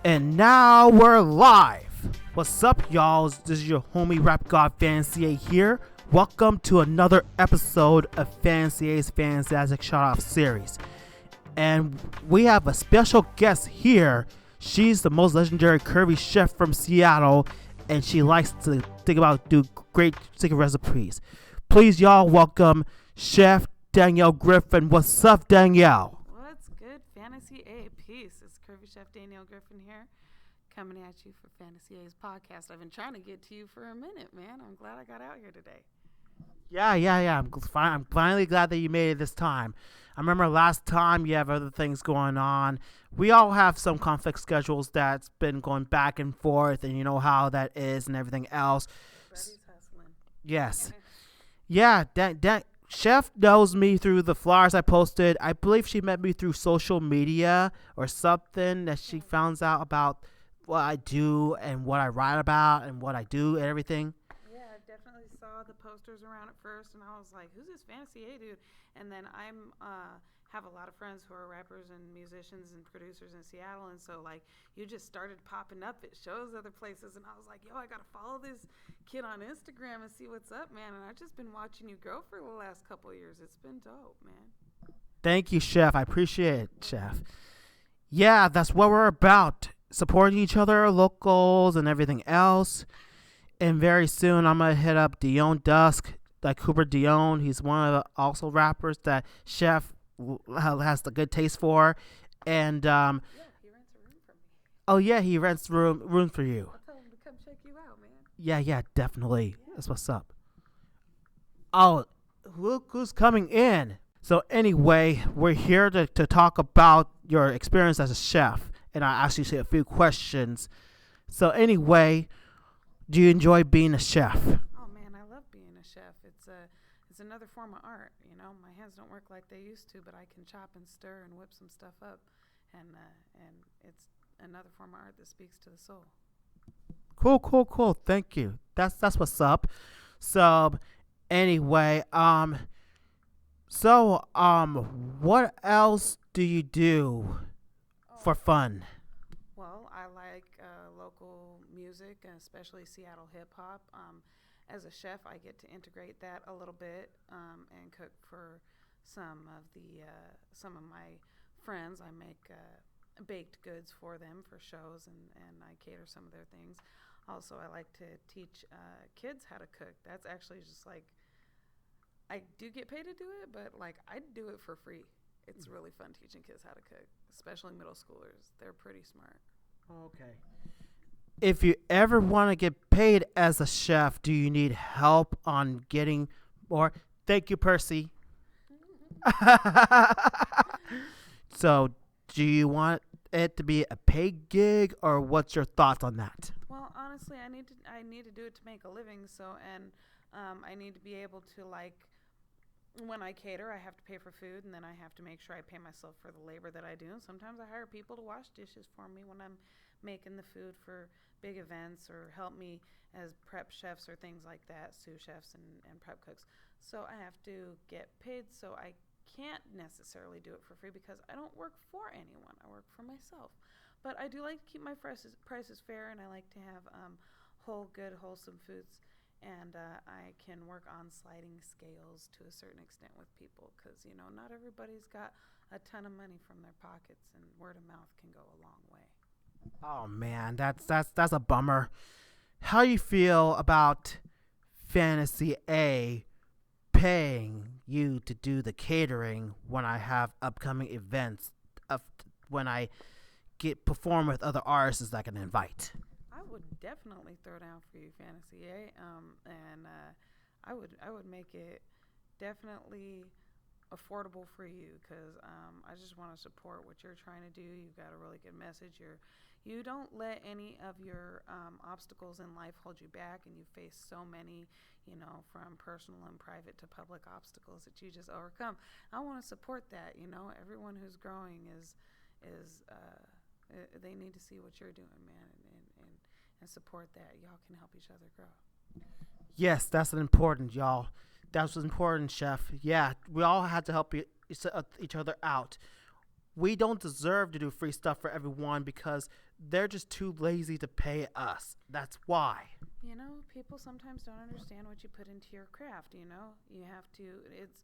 And now we're live. What's up, y'all? This is your homie Rap God Fantasy here. Welcome to another episode of Fantasy's Fantasyastic Shout-Off series. And we have a special guest here. She's the most legendary curvy chef from Seattle, and she likes to think about do great chicken recipes. Please, y'all, welcome Chef Daniele Griffin. What's up, Danielle? What's good, Fantasy A? Peace. It's Curvy Chef Daniele Griffin here, coming at you for Fantasy A's podcast. I've been trying to get to you for a minute, man. I'm glad I got out here today. Yeah. I'm finally glad that you made it this time. I remember last time you have other things going on. We all have some conflict schedules that's been going back and forth, and you know how that is and everything else. Everybody's hustling. Yes. Yeah, Chef knows me through the flyers I posted. I believe she met me through social media or something that she found out about what I do and what I write about and what I do and everything. Yeah, I definitely saw the posters around at first, and I was like, who's this Fantasy A dude? And then I'm have a lot of friends who are rappers and musicians and producers in Seattle, and so like you just started popping up at shows other places, and I was like, yo, I gotta follow this kid on Instagram and see what's up, man. And I've just been watching you grow for the last couple of years. It's been dope, man. Thank you, Chef. I appreciate it, Chef. Yeah, that's what we're about. Supporting each other, locals, and everything else. And very soon, I'm going to hit up Dion Dusk, like Cooper Dion. He's one of the also rappers that Chef has the good taste for. And, Yeah, he rents a room for me. oh, yeah, he rents room for you. I'll tell him to come check you out, man. Yeah, definitely. Yeah. That's what's up. Oh, look who's coming in. So anyway, we're here to talk about your experience as a chef. And I asked you a few questions. So anyway, do you enjoy being a chef? Oh man, I love being a chef. It's another form of art. You know, my hands don't work like they used to, but I can chop and stir and whip some stuff up, and it's another form of art that speaks to the soul. Cool. Thank you. That's what's up. So anyway, what else do you do for fun? Well, I like local music, especially Seattle hip hop. As a chef, I get to integrate that a little bit and cook for some of my friends. I make baked goods for them for shows, and I cater some of their things. Also, I like to teach kids how to cook. That's actually just like, I do get paid to do it, but like I do it for free. It's really fun teaching kids how to cook, especially middle schoolers. They're pretty smart. Okay. If you ever want to get paid as a chef, do you need help on getting more? Thank you, Percy. So, do you want it to be a paid gig, or what's your thoughts on that? Well, honestly, I need to do it to make a living. So, and I need to be able to, like, when I cater, I have to pay for food, and then I have to make sure I pay myself for the labor that I do. And sometimes I hire people to wash dishes for me when I'm making the food for big events, or help me as prep chefs or things like that, sous chefs and prep cooks. So I have to get paid, so I can't necessarily do it for free because I don't work for anyone. I work for myself. But I do like to keep my prices fair, and I like to have whole, good, wholesome foods. And I can work on sliding scales to a certain extent with people because, you know, not everybody's got a ton of money from their pockets, and word of mouth can go a long way. Oh man, that's a bummer. How you feel about Fantasy A paying you to do the catering when I have upcoming events when I perform with other artists that I can invite? I would definitely throw down for you, Fantasy A, and I would make it definitely affordable for you because I just want to support what you're trying to do. You've got a really good message. You don't let any of your obstacles in life hold you back, and you face so many, you know, from personal and private to public obstacles that you just overcome. I want to support that. You know, everyone who's growing is they need to see what you're doing, man, and support that. Y'all can help each other grow. Yes, that's important, y'all. That's what's important, Chef. Yeah, we all have to help each other out. we don't deserve to do free stuff for everyone because they're just too lazy to pay us. That's why. You know, people sometimes don't understand what you put into your craft. You know, you have to. It's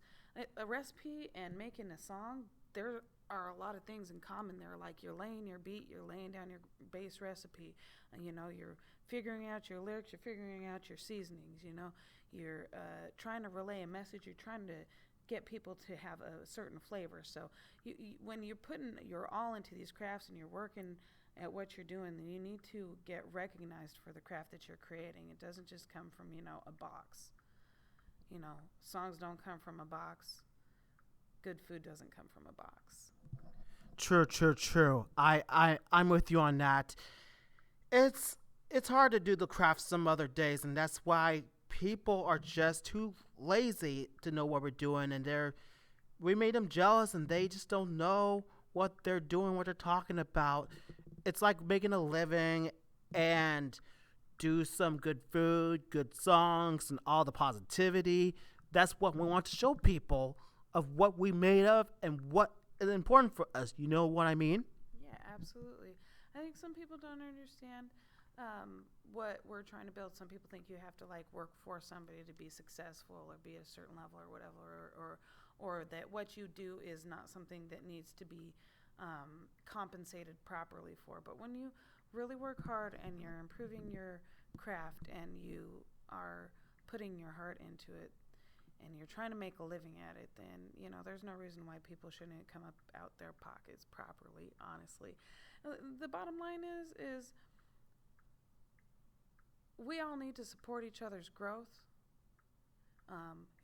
a recipe and making a song. There are a lot of things in common there. Like you're laying your beat, you're laying down your base recipe. You know, you're figuring out your lyrics, you're figuring out your seasonings. You know, you're trying to relay a message. You're trying to get people to have a certain flavor. So when you're putting your all into these crafts and you're working at what you're doing, then you need to get recognized for the craft that you're creating. It doesn't just come from, you know, a box. You know, songs don't come from a box. Good food doesn't come from a box. True. I'm with you on that. It's hard to do the craft some other days, and that's why people are just too lazy to know what we're doing, and we made them jealous, and they just don't know what they're doing, what they're talking about. It's like making a living and do some good food, good songs, and all the positivity. That's what we want to show people of what we made of and what is important for us. You know what I mean? Yeah, absolutely. I think some people don't understand what we're trying to build. Some people think you have to like work for somebody to be successful or be at a certain level or whatever, or that what you do is not something that needs to be compensated properly for. But when you really work hard and you're improving your craft and you are putting your heart into it and you're trying to make a living at it, then, you know, there's no reason why people shouldn't come up out their pockets properly, honestly. The bottom line is we all need to support each other's growth.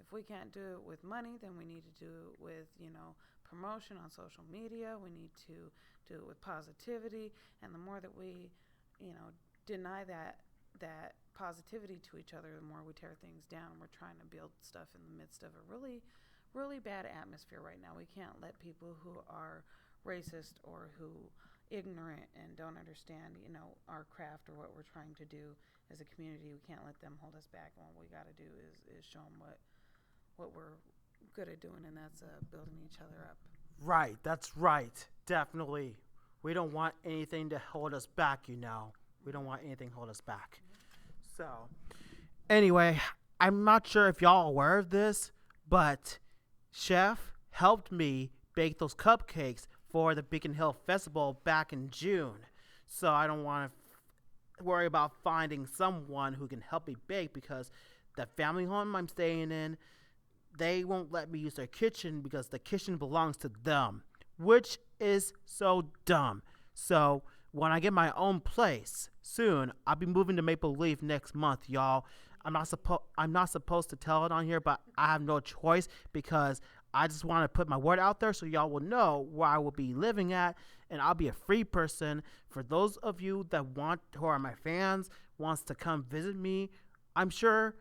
If we can't do it with money, then we need to do it with, you know, promotion on social media. We need to do it with positivity. And the more that we, you know, deny that positivity to each other, the more we tear things down. We're trying to build stuff in the midst of a really, really bad atmosphere right now. We can't let people who are racist or who ignorant and don't understand, you know, our craft or what we're trying to do as a community. We can't let them hold us back. And what we got to do is show them what we're good at doing, and that's building each other up. Right, that's right. Definitely. We don't want anything to hold us back, you know. We don't want anything to hold us back. So, anyway, I'm not sure if y'all are aware of this, but Chef helped me bake those cupcakes for the Beacon Hill Festival back in June. So I don't want to worry about finding someone who can help me bake because the family home I'm staying in, they won't let me use their kitchen because the kitchen belongs to them, which is so dumb. So when I get my own place soon, I'll be moving to Maple Leaf next month, y'all. I'm not supposed to tell it on here, but I have no choice because I just want to put my word out there so y'all will know where I will be living at, and I'll be a free person. For those of you who are my fans, wants to come visit me, I'm sure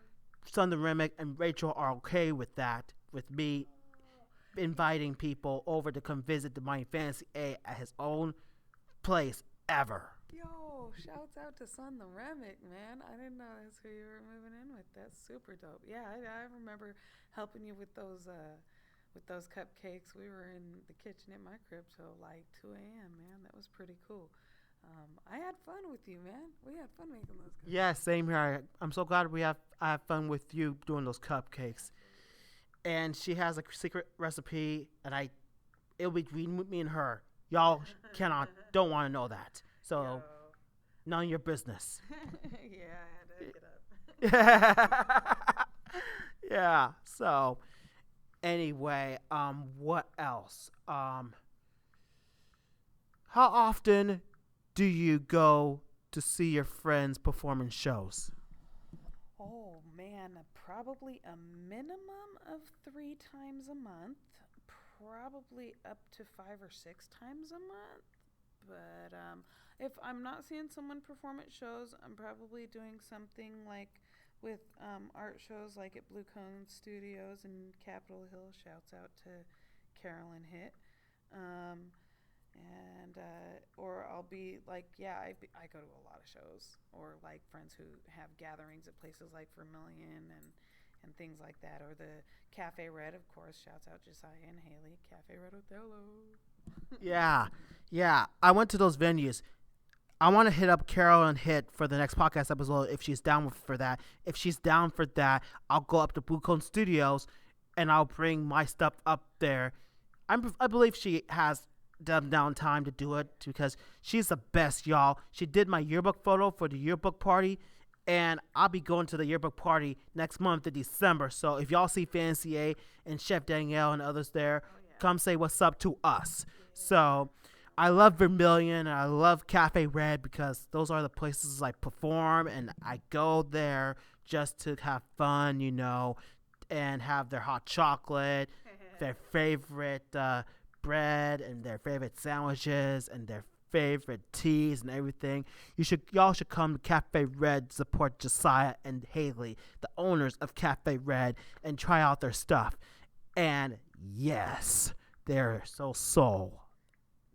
Son the Remick and Rachel are okay with that, with me inviting people over to come visit the Mighty Fantasy A at his own place ever. Yo, shouts out to Son the Remick, man. I didn't know that's who you were moving in with. That's super dope. Yeah, I remember helping you with those cupcakes. We were in the kitchen at my crib till like 2 a.m., man. That was pretty cool. I had fun with you, man. We had fun making those cupcakes. Yeah, same here. I'm so glad I have fun with you doing those cupcakes. And she has a secret recipe, and it'll be between me and her. Y'all don't want to know that. So, none of your business. Yeah, I had to hook it up. Yeah. So, anyway, what else? How often do you go to see your friends perform in shows? Oh, man, probably a minimum of 3 times a month. Probably up to 5 or 6 times a month. But if I'm not seeing someone perform at shows, I'm probably doing something like with art shows like at Blue Cone Studios in Capitol Hill. Shouts out to Carolyn Hitt. Or I'll be like, I go to a lot of shows, or like friends who have gatherings at places like Vermilion and things like that, or the Cafe Red, of course. Shouts out Josiah and Haley, Cafe Red Othello. Yeah. I went to those venues. I want to hit up Carol and Hit for the next podcast episode if she's down for that. If she's down for that, I'll go up to Blue Cone Studios and I'll bring my stuff up there. I believe she has down time to do it because she's the best, y'all. She did my yearbook photo for the yearbook party, and I'll be going to the yearbook party next month in December. So if y'all see Fancy A and Chef Danielle and others there, come say what's up to us. So I love Vermilion and I love Cafe Red because those are the places I perform, and I go there just to have fun, and have their hot chocolate, their favorite bread, and their favorite sandwiches, and their favorite teas and everything. Y'all should come to Cafe Red, support Josiah and Haley, the owners of Cafe Red, and try out their stuff. And yes, they're so soul.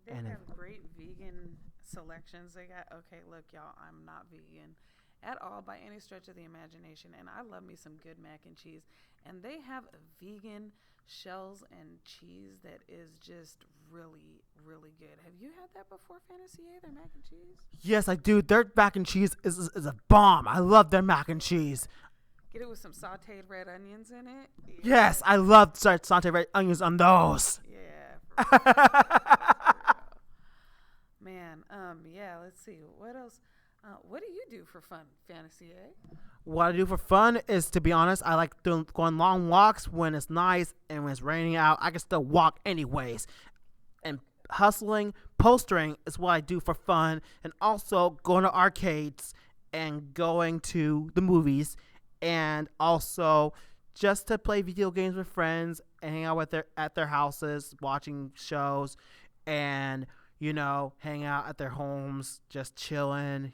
They have great vegan selections. They got, okay, look, y'all, I'm not vegan at all by any stretch of the imagination, and I love me some good mac and cheese. And they have a vegan shells and cheese that is just really, really good. Have you had that before, Fantasy A, their mac and cheese? Yes, I do. Their mac and cheese is a bomb. I love their mac and cheese. Get it with some sauteed red onions in it. Yeah. Yes, I love sauteed red onions on those. Yeah. For real. Man, yeah, let's see. What else? What do you do for fun, Fantasy A? What I do for fun is, to be honest, I like going long walks when it's nice, and when it's raining out, I can still walk anyways. And hustling, postering is what I do for fun, and also going to arcades and going to the movies, and also just to play video games with friends and hang out at their houses, watching shows, and hang out at their homes, just chilling.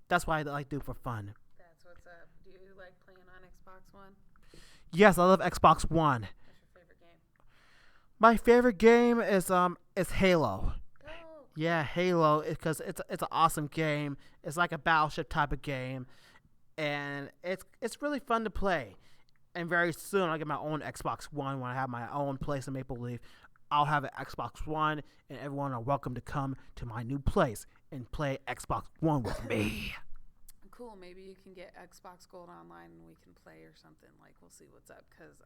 That's what I like to do for fun. That's what's up. Do you like playing on Xbox One? Yes, I love Xbox One. What's your favorite game? My favorite game is Halo. Oh. Yeah, Halo, because it's an awesome game. It's like a battleship type of game, and it's really fun to play. And very soon I'll get my own Xbox One when I have my own place in Maple Leaf. I'll have an Xbox One, and everyone are welcome to come to my new place and play Xbox One with me. Cool. Maybe you can get Xbox Gold online and we can play or something. Like, we'll see what's up, because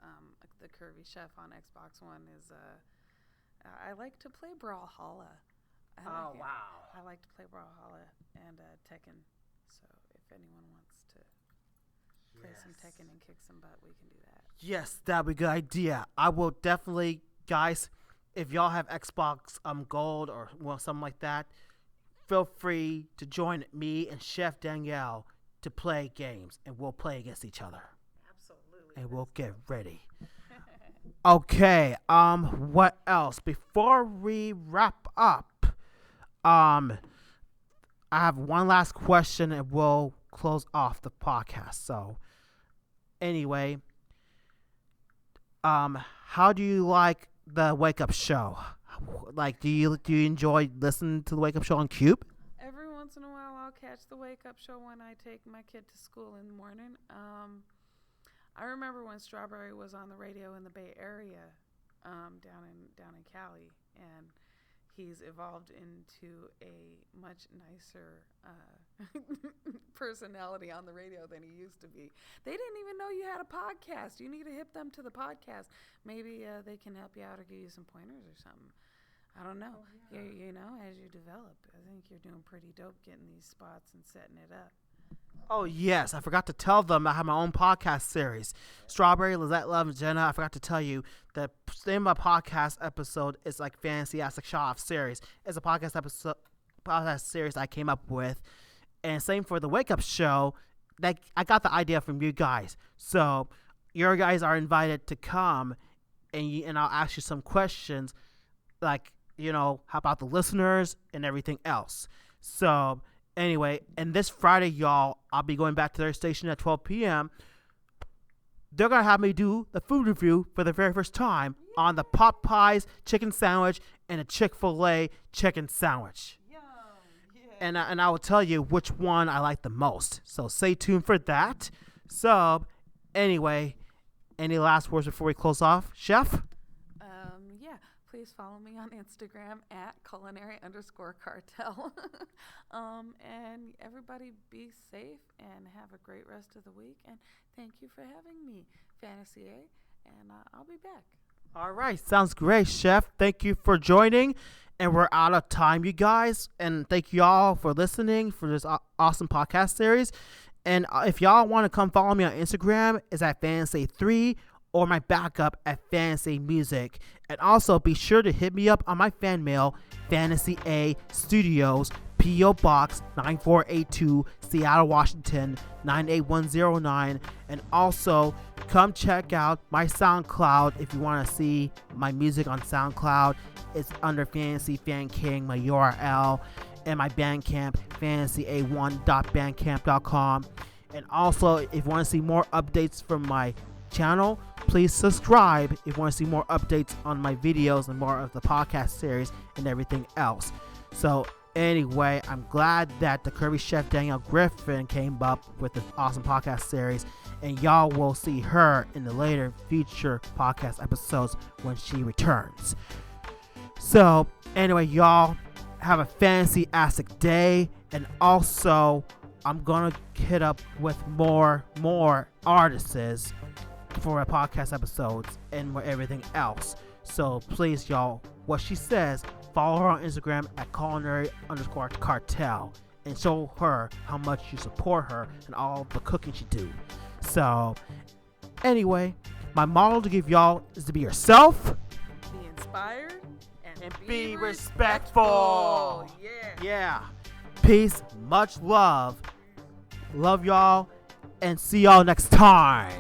the Curvy Chef on Xbox One is I like to play Brawlhalla. Wow. I like to play Brawlhalla and Tekken. So if anyone wants to play some Tekken and kick some butt, we can do that. Yes, that'd be a good idea. I will definitely, guys, if y'all have Xbox Gold or something like that, feel free to join me and Chef Danielle to play games, and we'll play against each other. Absolutely. And we'll get ready. Okay, what else? Before we wrap up, I have one last question and we'll close off the podcast. So, anyway, how do you like the Wake Up Show? Like, do you enjoy listening to the Wake Up Show on Cube? Every once in a while, I'll catch the Wake Up Show when I take my kid to school in the morning. I remember when Strawberry was on the radio in the Bay Area, down in Cali, and he's evolved into a much nicer personality on the radio than he used to be. They didn't even know you had a podcast. You need to hip them to the podcast. Maybe they can help you out or give you some pointers or something. I don't know. Oh, yeah. As you develop, I think you're doing pretty dope getting these spots and setting it up. Oh, yes. I forgot to tell them I have my own podcast series. Strawberry, Lizette, Love, and Jenna. I forgot to tell you the name of my podcast episode is like Fantasyastic Shot-Off series. It's a podcast series I came up with. And same for the Wake Up Show. I got the idea from you guys. So your guys are invited to come, and I'll ask you some questions, like, how about the listeners and everything else. So anyway, and this Friday, y'all, I'll be going back to their station at 12 p.m. They're going to have me do the food review for the very first time on the Popeyes chicken sandwich and a Chick-fil-A chicken sandwich. Yum, yeah. And I will tell you which one I like the most. So stay tuned for that. So anyway, any last words before we close off, Chef? Yeah. please follow me on Instagram at culinary_cartel. And everybody be safe and have a great rest of the week. And thank you for having me, Fantasy A. And I'll be back. All right, sounds great, Chef. Thank you for joining. And we're out of time, you guys. And thank you all for listening for this awesome podcast series. And if y'all want to come follow me on Instagram, it's at Fantasy3 or my backup at Fantasy Music. And also be sure to hit me up on my fan mail, Fantasy A Studios, P.O. Box 9482, Seattle, Washington 98109. And also come check out my SoundCloud if you want to see my music on SoundCloud. It's under Fantasy Fan King, my URL, and my Bandcamp, fantasya1.bandcamp.com. And also, if you want to see more updates from my channel, please subscribe if you want to see more updates on my videos and more of the podcast series and everything else. So anyway, I'm glad that the Curvy Chef Danielle Griffin came up with this awesome podcast series, and y'all will see her in the later future podcast episodes when she returns. So anyway, y'all have a Fantasyastic day, and also I'm gonna hit up with more artists for our podcast episodes and more everything else. So please, y'all, what she says, follow her on Instagram at culinary_cartel and show her how much you support her and all the cooking she do. So anyway, my model to give y'all is to be yourself, Be inspired, and be respectful. Yeah. Peace, much love. Love y'all, and see y'all next time.